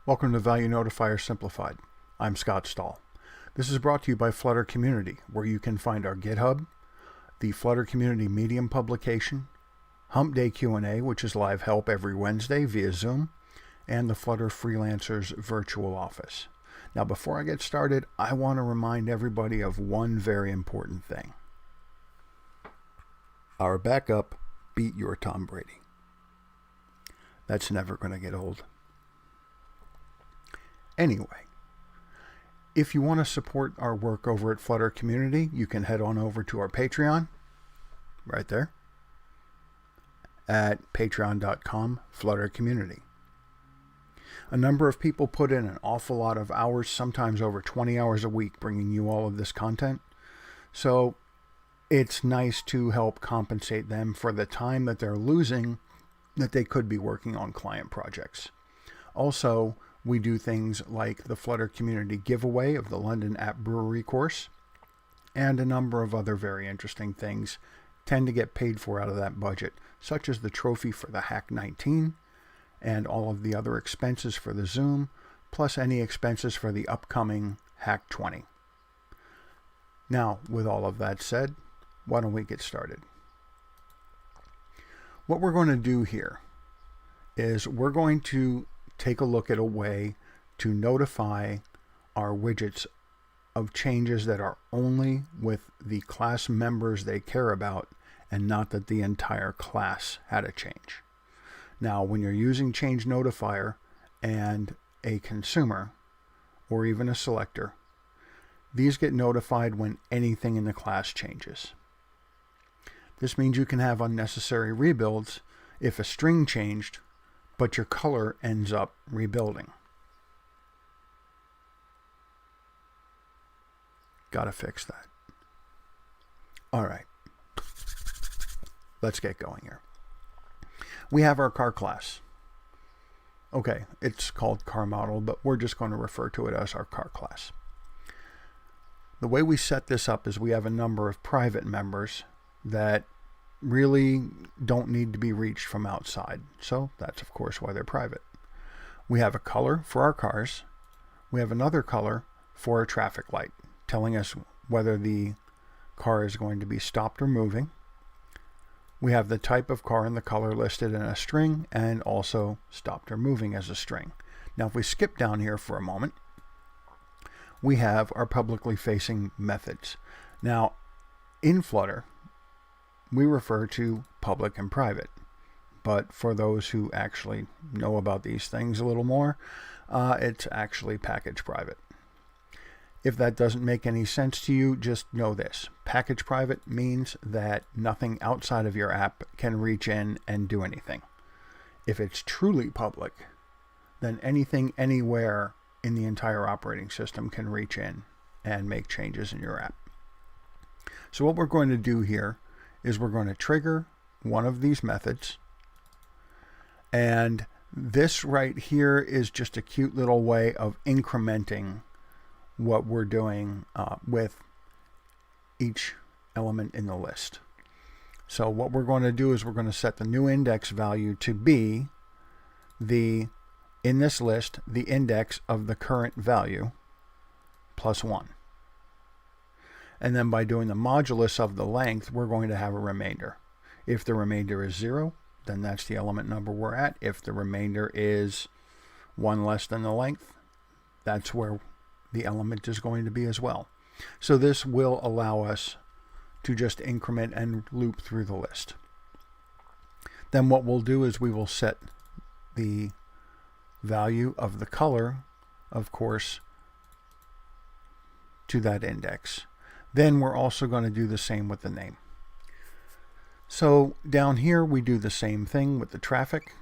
Welcome to ValueNotifier Simplified. I'm Scott Stahl. This is brought to you by Flutter Community, where you can find our GitHub, the Flutter Community Medium publication, Hump Day Q&A, which is live help every Wednesday via Zoom, and the Flutter Freelancers Virtual Office. Now, before I get started, I want to remind everybody of one very important thing. Our backup beat your Tom Brady. That's never going to get old. Anyway, if you want to support our work over at Flutter Community, you can head on over to our Patreon, right there, at patreon.com/fluttercommunity. A number of people put in an awful lot of hours, sometimes over 20 hours a week, bringing you all of this content. So it's nice to help compensate them for the time that they're losing that they could be working on client projects. Also, we do things like the Flutter Community giveaway of the London App Brewery course, and a number of other very interesting things tend to get paid for out of that budget, such as the trophy for the Hack 19 and all of the other expenses for the Zoom, plus any expenses for the upcoming Hack 20. Now, with all of that said, why don't we get started? What we're going to do here is we're going to take a look at a way to notify our widgets of changes that are only with the class members they care about and not that the entire class had a change. Now, when you're using Change Notifier and a consumer or even a selector, these get notified when anything in the class changes. This means you can have unnecessary rebuilds if a string changed but your color ends up rebuilding. Gotta fix that. All right. Let's get going here. We have our car class. Okay, it's called car model, but we're just going to refer to it as our car class. The way we set this up is we have a number of private members that really don't need to be reached from outside. So that's of course why they're private. We have a color for our cars. We have another color for a traffic light, telling us whether the car is going to be stopped or moving. We have the type of car and the color listed in a string, and also stopped or moving as a string. Now if we skip down here for a moment, we have our publicly facing methods. Now in Flutter, we refer to public and private, but for those who actually know about these things a little more, it's actually package private. If that doesn't make any sense to you, just know this. Package private means that nothing outside of your app can reach in and do anything. If it's truly public, then anything anywhere in the entire operating system can reach in and make changes in your app. So what we're going to do here is we're going to trigger one of these methods, and this right here is just a cute little way of incrementing what we're doing with each element in the list. So what we're going to do is we're going to set the new index value to be in this list, the index of the current value plus 1. And then by doing the modulus of the length, we're going to have a remainder. If the remainder is 0, then that's the element number we're at. If the remainder is 1 less than the length, that's where the element is going to be as well. So this will allow us to just increment and loop through the list. Then what we'll do is we will set the value of the color, of course, to that index. Then we're also going to do the same with the name. So down here we do the same thing with the traffic,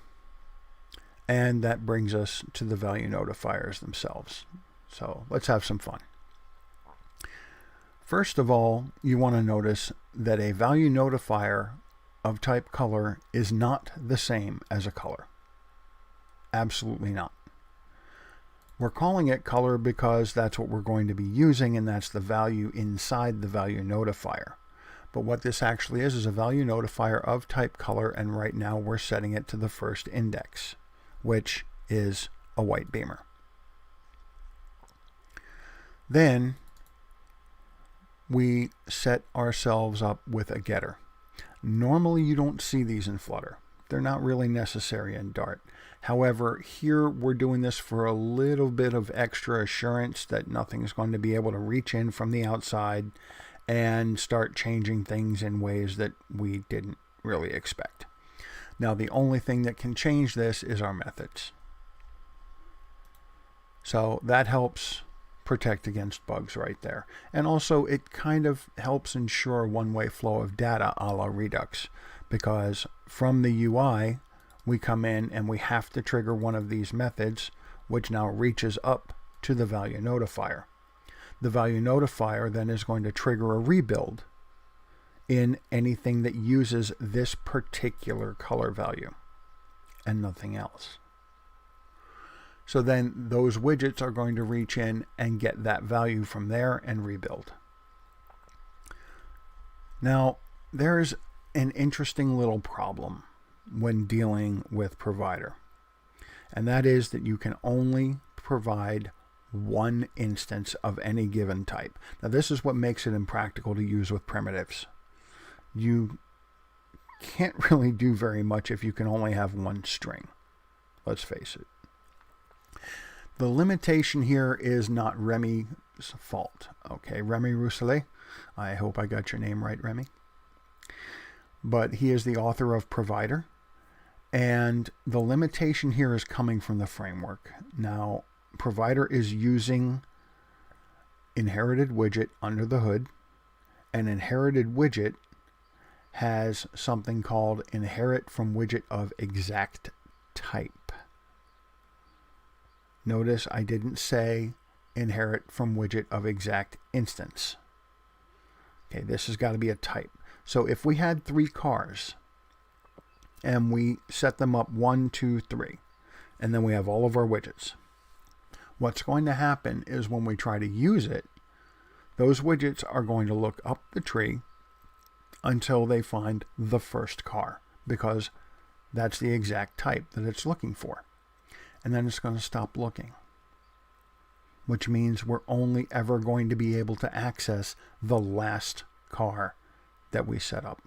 and that brings us to the value notifiers themselves. So let's have some fun. First of all, you want to notice that a value notifier of type color is not the same as a color. Absolutely not. We're calling it color because that's what we're going to be using, and that's the value inside the value notifier. But what this actually is a value notifier of type color, and right now we're setting it to the first index, which is a white beamer. Then we set ourselves up with a getter. Normally you don't see these in Flutter. They're not really necessary in Dart. However, here we're doing this for a little bit of extra assurance that nothing's going to be able to reach in from the outside and start changing things in ways that we didn't really expect. Now, the only thing that can change this is our methods. So that helps protect against bugs right there. And also it kind of helps ensure one-way flow of data a la Redux, because from the UI we come in and we have to trigger one of these methods, which now reaches up to the ValueNotifier. The ValueNotifier then is going to trigger a rebuild in anything that uses this particular color value and nothing else. So then those widgets are going to reach in and get that value from there and rebuild. Now, there's an interesting little problem when dealing with provider, and that is that you can only provide one instance of any given type. Now, this is what makes it impractical to use with primitives. You can't really do very much if you can only have one string. Let's face it. The limitation here is not Remy's fault. Okay, Remy Rousselet. I hope I got your name right, Remy. But he is the author of Provider. And the limitation here is coming from the framework. Now, Provider is using inherited widget under the hood. An inherited widget has something called inherit from widget of exact type. Notice I didn't say inherit from widget of exact instance. Okay, this has got to be a type. So if we had 3 cars and we set them up 1, 2, 3, and then we have all of our widgets, what's going to happen is when we try to use it, those widgets are going to look up the tree until they find the first car, because that's the exact type that it's looking for. And then it's going to stop looking, which means we're only ever going to be able to access the last car that we set up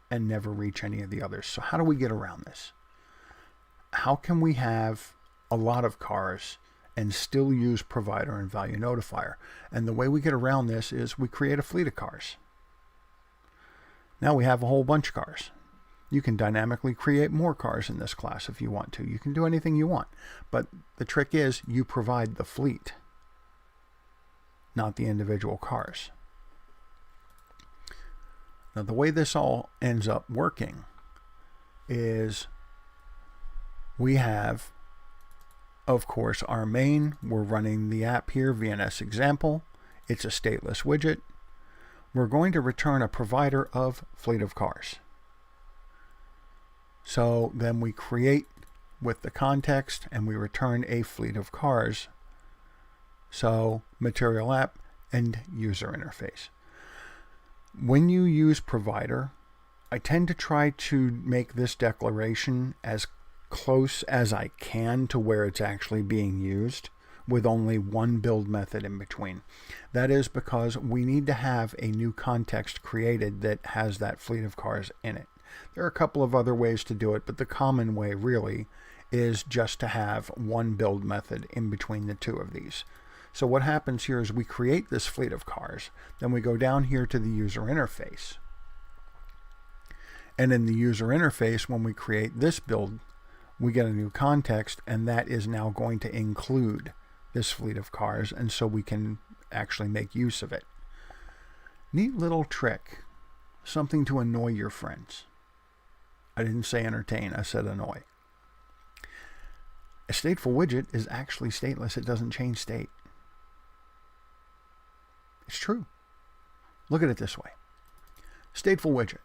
and never reach any of the others. So how do we get around this? How can we have a lot of cars and still use Provider and ValueNotifier? And the way we get around this is we create a fleet of cars. Now we have a whole bunch of cars. You can dynamically create more cars in this class if you want to. You can do anything you want. But the trick is you provide the fleet, not the individual cars. Now, the way this all ends up working is we have, of course, our main. We're running the app here, VNS example. It's a stateless widget. We're going to return a provider of fleet of cars. So then we create with the context and we return a fleet of cars. So material app and user interface. When you use provider, I tend to try to make this declaration as close as I can to where it's actually being used, with only one build method in between. That is because we need to have a new context created that has that fleet of cars in it. There are a couple of other ways to do it, but the common way really is just to have one build method in between the two of these. So what happens here is we create this fleet of cars, then we go down here to the user interface. And in the user interface, when we create this build, we get a new context, and that is now going to include this fleet of cars, and so we can actually make use of it. Neat little trick, something to annoy your friends. I didn't say entertain, I said annoy. A stateful widget is actually stateless. It doesn't change state. It's true. Look at it this way. Stateful widget.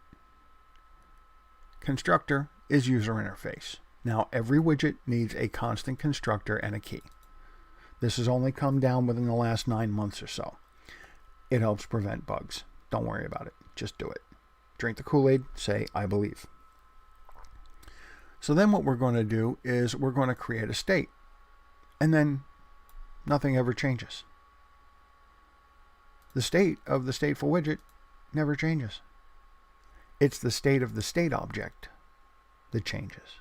Constructor is user interface. Now every widget needs a constant constructor and a key. This has only come down within the last 9 months or so. It helps prevent bugs. Don't worry about it. Just do it. Drink the Kool-Aid, say, I believe. So then what we're going to do is we're going to create a state. And then nothing ever changes. The state of the stateful widget never changes. It's the state of the state object that changes.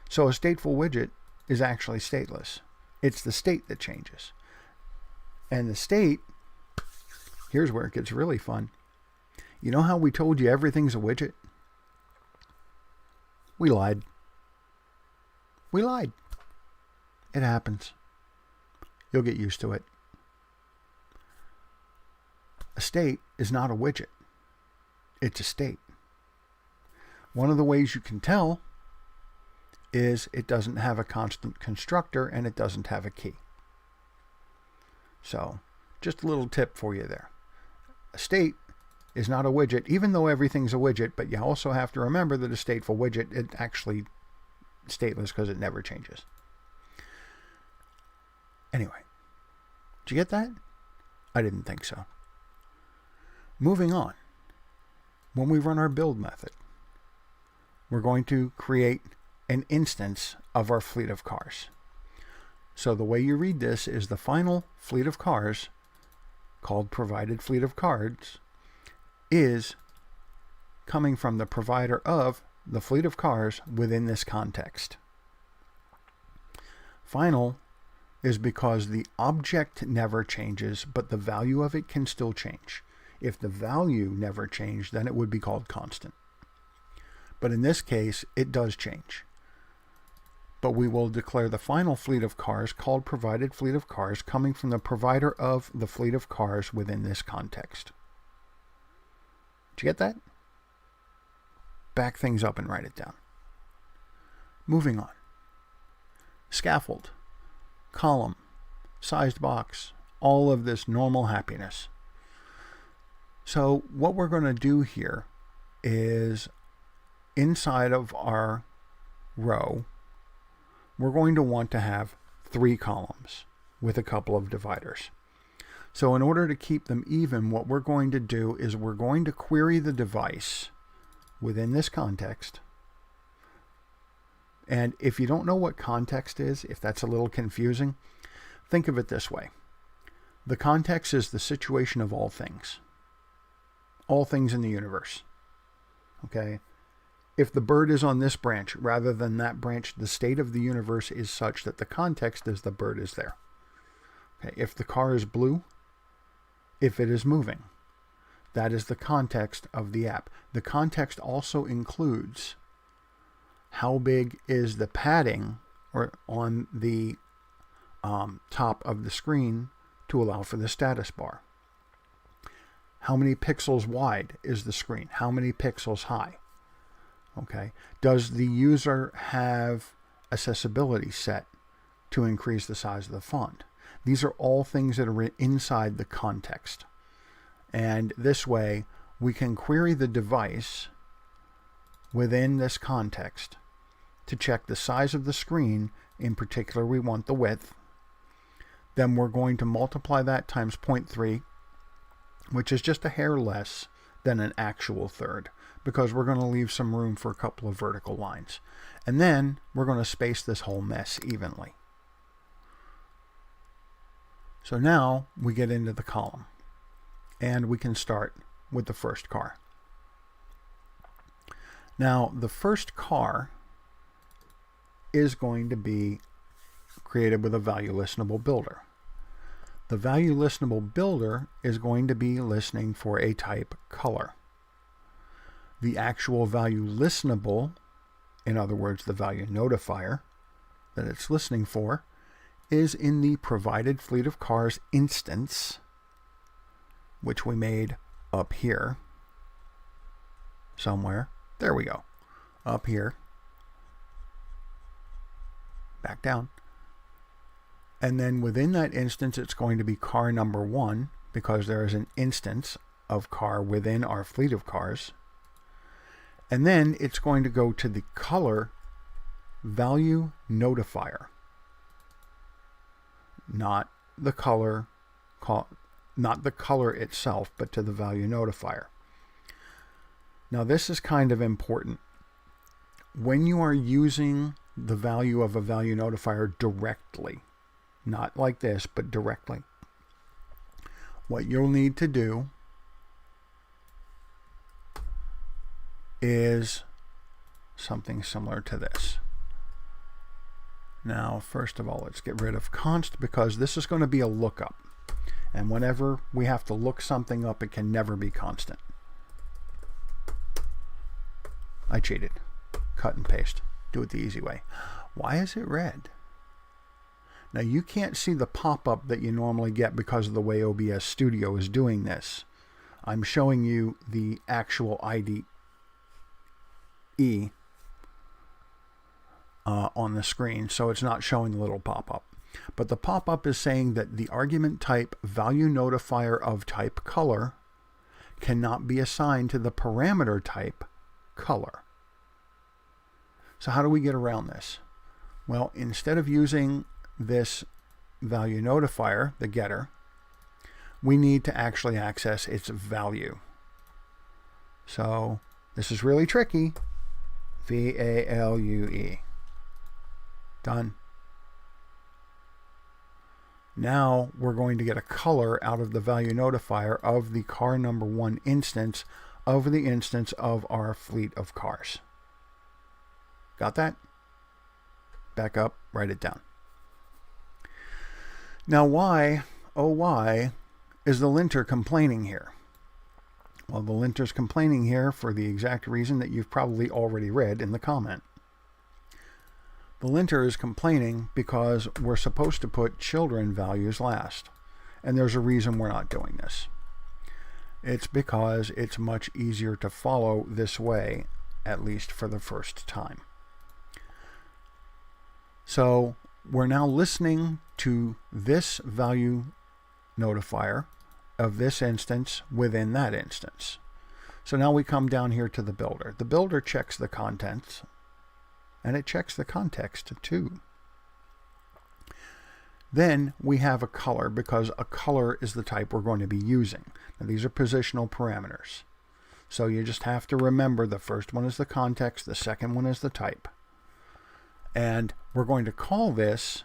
So a stateful widget is actually stateless. It's the state that changes. And the state, here's where it gets really fun. You know how we told you everything's a widget? We lied. We lied. It happens. You'll get used to it. A state is not a widget. It's a state. One of the ways you can tell is it doesn't have a constant constructor and it doesn't have a key. So, just a little tip for you there. A state is not a widget, even though everything's a widget, but you also have to remember that a stateful widget is actually stateless because it never changes. Anyway, did you get that? I didn't think so. Moving on. When we run our build method, we're going to create an instance of our fleet of cars. So the way you read this is the final fleet of cars, called provided fleet of cars, is coming from the provider of the fleet of cars within this context. Final is because the object never changes, but the value of it can still change. If the value never changed, then it would be called constant. But in this case, it does change. But we will declare the final fleet of cars called provided fleet of cars coming from the provider of the fleet of cars within this context. Did you get that? Back things up and write it down. Moving on. Scaffold, column, sized box, all of this normal happiness. So what we're going to do here is inside of our row, we're going to want to have 3 columns with a couple of dividers. So in order to keep them even, what we're going to do is we're going to query the device within this context. And if you don't know what context is, if that's a little confusing, think of it this way. The context is the situation of all things in the universe. Okay? If the bird is on this branch rather than that branch, the state of the universe is such that the context is the bird is there. Okay? If the car is blue, if it is moving, that is the context of the app. The context also includes how big is the padding or on the top of the screen to allow for the status bar. How many pixels wide is the screen? How many pixels high? Okay. Does the user have accessibility set to increase the size of the font? These are all things that are inside the context. And this way, we can query the device within this context to check the size of the screen. In particular, we want the width. Then we're going to multiply that times 0.3, which is just a hair less than an actual third, because we're going to leave some room for a couple of vertical lines. And then we're going to space this whole mess evenly. So now we get into the column, and we can start with the first car. Now, the first car is going to be created with a ValueListenable builder. The ValueListenable builder is going to be listening for a type color. The actual ValueListenable, in other words, the ValueNotifier that it's listening for, is in the provided fleet of cars instance, which we made up here somewhere. There we go. Up here. Back down. And then within that instance, it's going to be car number 1, because there is an instance of car within our fleet of cars. And then it's going to go to the color ValueNotifier. Not the color itself, but to the ValueNotifier. Now this is kind of important. When you are using the value of a ValueNotifier directly, not like this, but directly, what you'll need to do is something similar to this. Now, first of all, let's get rid of const, because this is going to be a lookup. And whenever we have to look something up, it can never be constant. I cheated. Cut and paste. Do it the easy way. Why is it red? Now, you can't see the pop-up that you normally get because of the way OBS Studio is doing this. I'm showing you the actual IDE on the screen, so it's not showing the little pop-up. But the pop-up is saying that the argument type ValueNotifier of type color cannot be assigned to the parameter type color. So how do we get around this? Well, instead of using this ValueNotifier, the getter, we need to actually access its value. So this is really tricky. VALUE. Done. Now we're going to get a color out of the ValueNotifier of the car number 1 instance of the instance of our fleet of cars. Got that? Back up, write it down. Now why, oh why, is the linter complaining here? Well, the linter's complaining here for the exact reason that you've probably already read in the comment. The linter is complaining because we're supposed to put children values last. And there's a reason we're not doing this. It's because it's much easier to follow this way, at least for the first time. So we're now listening to this value notifier of this instance within that instance. So now we come down here to the builder. The builder checks the contents, and it checks the context too. Then we have a color, because a color is the type we're going to be using. Now these are positional parameters. So you just have to remember the first one is the context, the second one is the type. And we're going to call this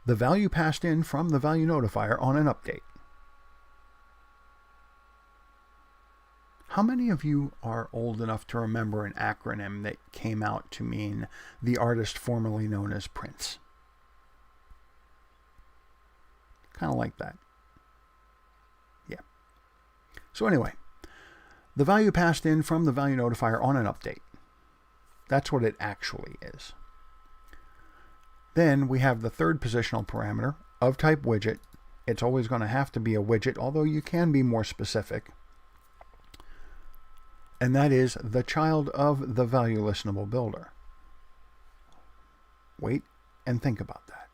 the value passed in from the ValueNotifier on an update. How many of you are old enough to remember an acronym that came out to mean the artist formerly known as Prince? Kind of like that. Yeah. So anyway, the value passed in from the ValueNotifier on an update. That's what it actually is. Then we have the third positional parameter of type widget. It's always going to have to be a widget, although you can be more specific. And that is the child of the ValueListenable builder. Wait and think about that.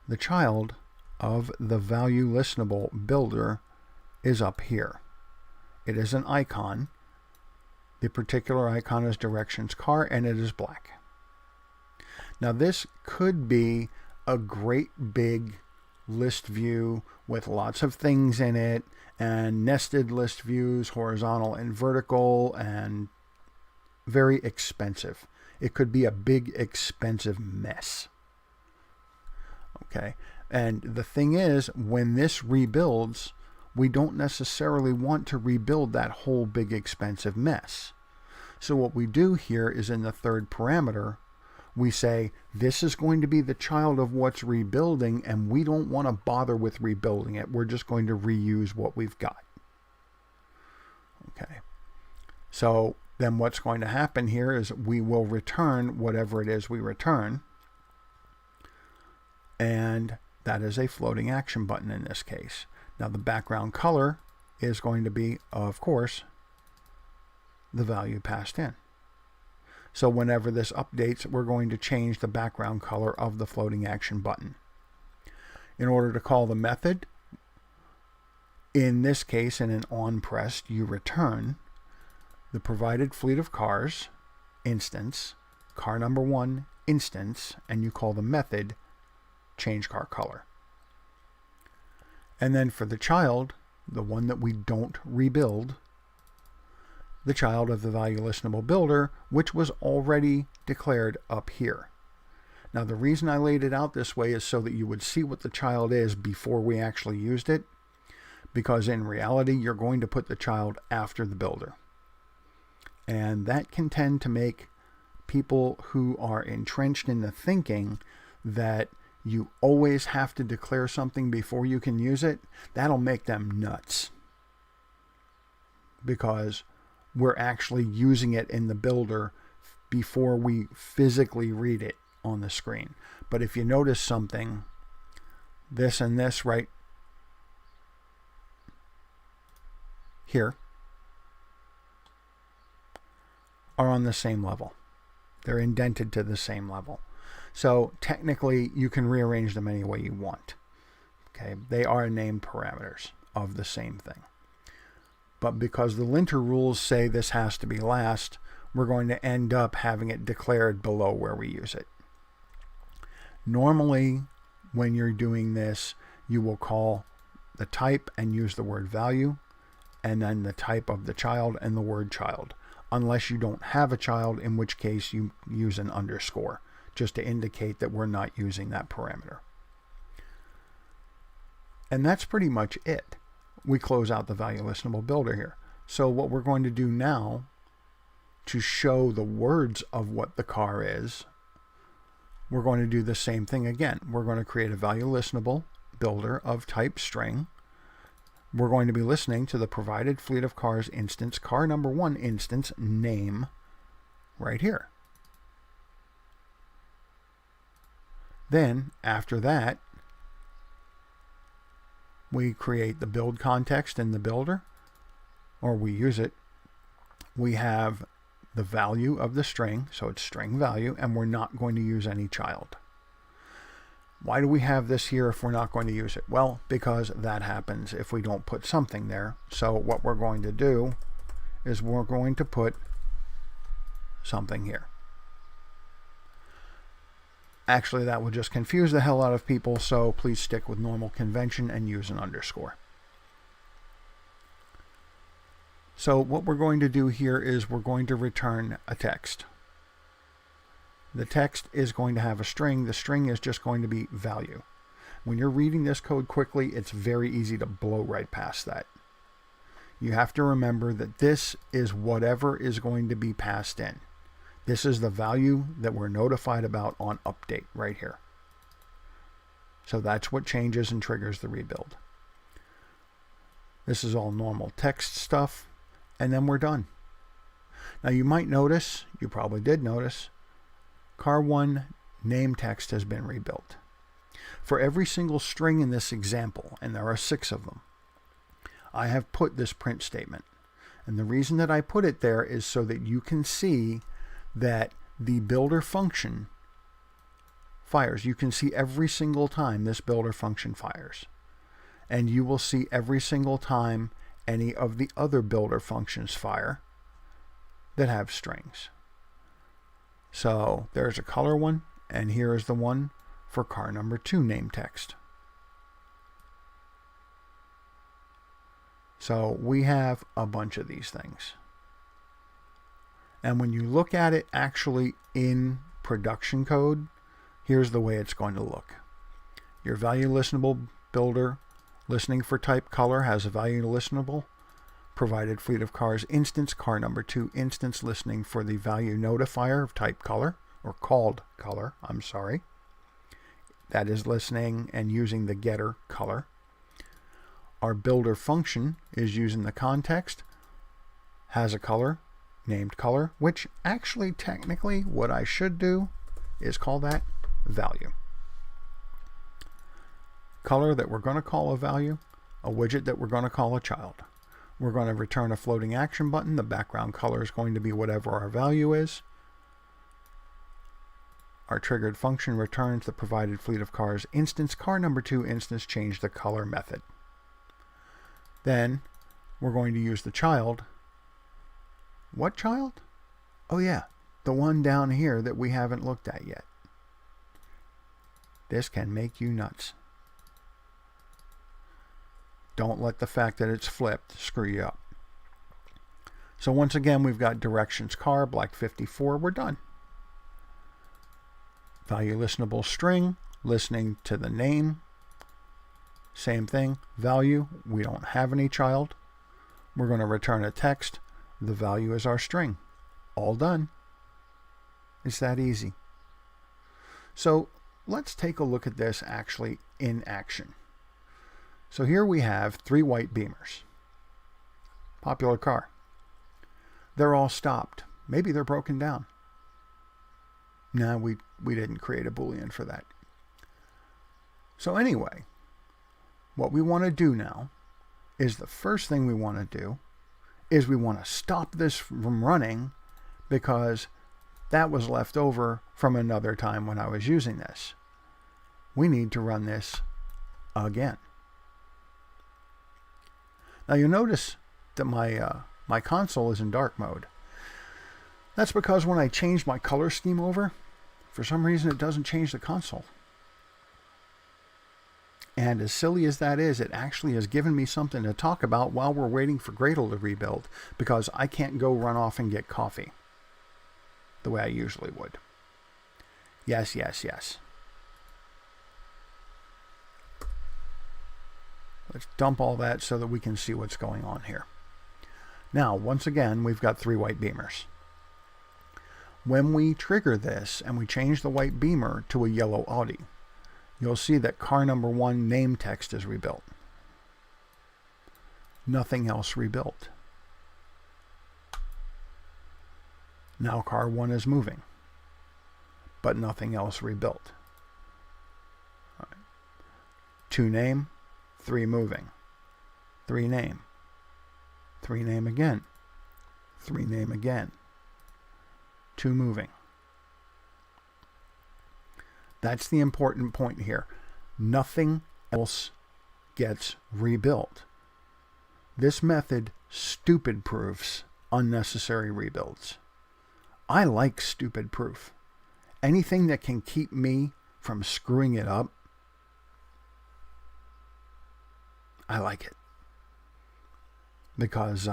The child of the ValueListenable builder is up here. It is an icon. The particular icon is directions car, and it is black. Now this could be a great big list view with lots of things in it, and nested list views, horizontal and vertical, and very expensive. It could be a big expensive mess. Okay, and the thing is, when this rebuilds, we don't necessarily want to rebuild that whole big expensive mess. So what we do here is in the third parameter, we say this is going to be the child of what's rebuilding, and we don't want to bother with rebuilding it. We're just going to reuse what we've got. Okay. So then what's going to happen here is we will return whatever it is we return. And that is a floating action button in this case. Now the background color is going to be, of course, the value passed in. So whenever this updates, we're going to change the background color of the floating action button. In order to call the method, in this case, in an onPressed, you return the provided fleet of cars instance, car number 1 instance, and you call the method change car color. And then for the child, the one that we don't rebuild, the child of the ValueListenable builder, which was already declared up here. Now the reason I laid it out this way is so that you would see what the child is before we actually used it. because in reality, you're going to put the child after the builder. And that can tend to make people who are entrenched in the thinking that you always have to declare something before you can use it. That'll make them nuts, because we're actually using it in the builder before we physically read it on the screen. But if you notice something, this and this right here are on the same level. They're indented to the same level. So technically you can rearrange them any way you want. Okay, they are named parameters of the same thing. But because the linter rules say this has to be last, we're going to end up having it declared below where we use it. Normally, when you're doing this, you will call the type and use the word value, and then the type of the child and the word child, unless you don't have a child, in which case you use an underscore, just to indicate that we're not using that parameter. And that's pretty much it. We close out the ValueListenable builder here. So what we're going to do now to show the words of what the car is, we're going to do the same thing again. We're going to create a ValueListenable builder of type string. We're going to be listening to the provided fleet of cars instance, car number 1 instance name right here. Then after that, we create the build context in the builder, or we use it. We have the value of the string, so it's string value, and we're not going to use any child. Why do we have this here if we're not going to use it? Well, because that happens if we don't put something there. So what we're going to do is we're going to put something here. Actually, that would just confuse the hell out of people, so please stick with normal convention and use an underscore. So what we're going to do here is we're going to return a text. The text is going to have a string. The string is just going to be value. When you're reading this code quickly, it's very easy to blow right past that. You have to remember that this is whatever is going to be passed in. This is the value that we're notified about on update right here. So that's what changes and triggers the rebuild. This is all normal text stuff, and then we're done. Now you might notice, you probably did notice, car1 name text has been rebuilt. For every single string in this example, and there are 6 of them, I have put this print statement. And the reason that I put it there is so that you can see that the builder function fires. You can see every single time this builder function fires. And you will see every single time any of the other builder functions fire that have strings. So there's a color one, and here is the one for car number 2 name text. So we have a bunch of these things. And when you look at it actually in production code, here's the way it's going to look. Your ValueListenable builder listening for type color has a ValueListenable provided fleet of cars instance, car number 2 instance listening for the ValueNotifier of type color, or called color, I'm sorry. That is listening and using the getter color. Our builder function is using the context, has a color, named color, which actually technically what I should do is call that value. Color that we're going to call a value, a widget that we're going to call a child. We're going to return a floating action button. The background color is going to be whatever our value is. Our triggered function returns the provided fleet of cars instance, car number 2 instance, change the color method. Then we're going to use the child. What child? Oh yeah, the one down here that we haven't looked at yet. This can make you nuts. Don't let the fact that it's flipped screw you up. So once again, we've got directions car, black 54, we're done. ValueListenable string, listening to the name, Same thing, value, we don't have any child. We're going to return a text. The value is our string. All done. It's that easy. So let's take a look at this actually in action. So here we have 3 white Beamers. Popular car. They're all stopped. Maybe they're broken down. No, we didn't create a Boolean for that. So anyway, what we want to do now is the first thing we want to do is we want to stop this from running because that was left over from another time when I was using this. We need to run this again. Now you'll notice that my console is in dark mode. That's because when I changed my color scheme over, for some reason it doesn't change the console. And as silly as that is, it actually has given me something to talk about while we're waiting for Gradle to rebuild, because I can't go run off and get coffee the way I usually would. Yes, yes, yes. Let's dump all that so that we can see what's going on here. Now, once again, we've got 3 white Beamers. When we trigger this and we change the white Beamer to a yellow Audi, you'll see that car number 1 name text is rebuilt. Nothing else rebuilt. Now car 1 is moving, but nothing else rebuilt. All right. 2 name, 3 moving, 3 name, 3 name again, 3 name again, 2 moving. That's the important point here. Nothing else gets rebuilt. This method stupid proofs unnecessary rebuilds. I like stupid proof. Anything that can keep me from screwing it up, I like it. Because,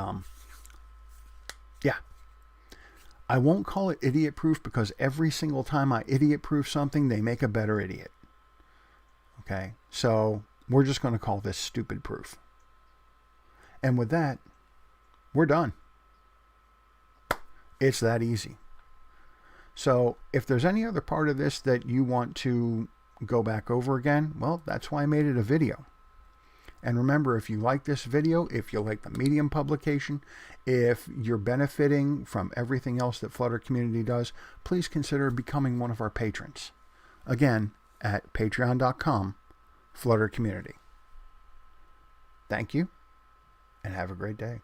yeah. I won't call it idiot proof because every single time I idiot proof something, they make a better idiot. Okay, so we're just going to call this stupid proof. And with that, we're done. It's that easy. So if there's any other part of this that you want to go back over again, well, that's why I made it a video. And remember, if you like this video, if you like the Medium publication, if you're benefiting from everything else that Flutter Community does, please consider becoming one of our patrons. Again, at patreon.com/Flutter Community. Thank you, and have a great day.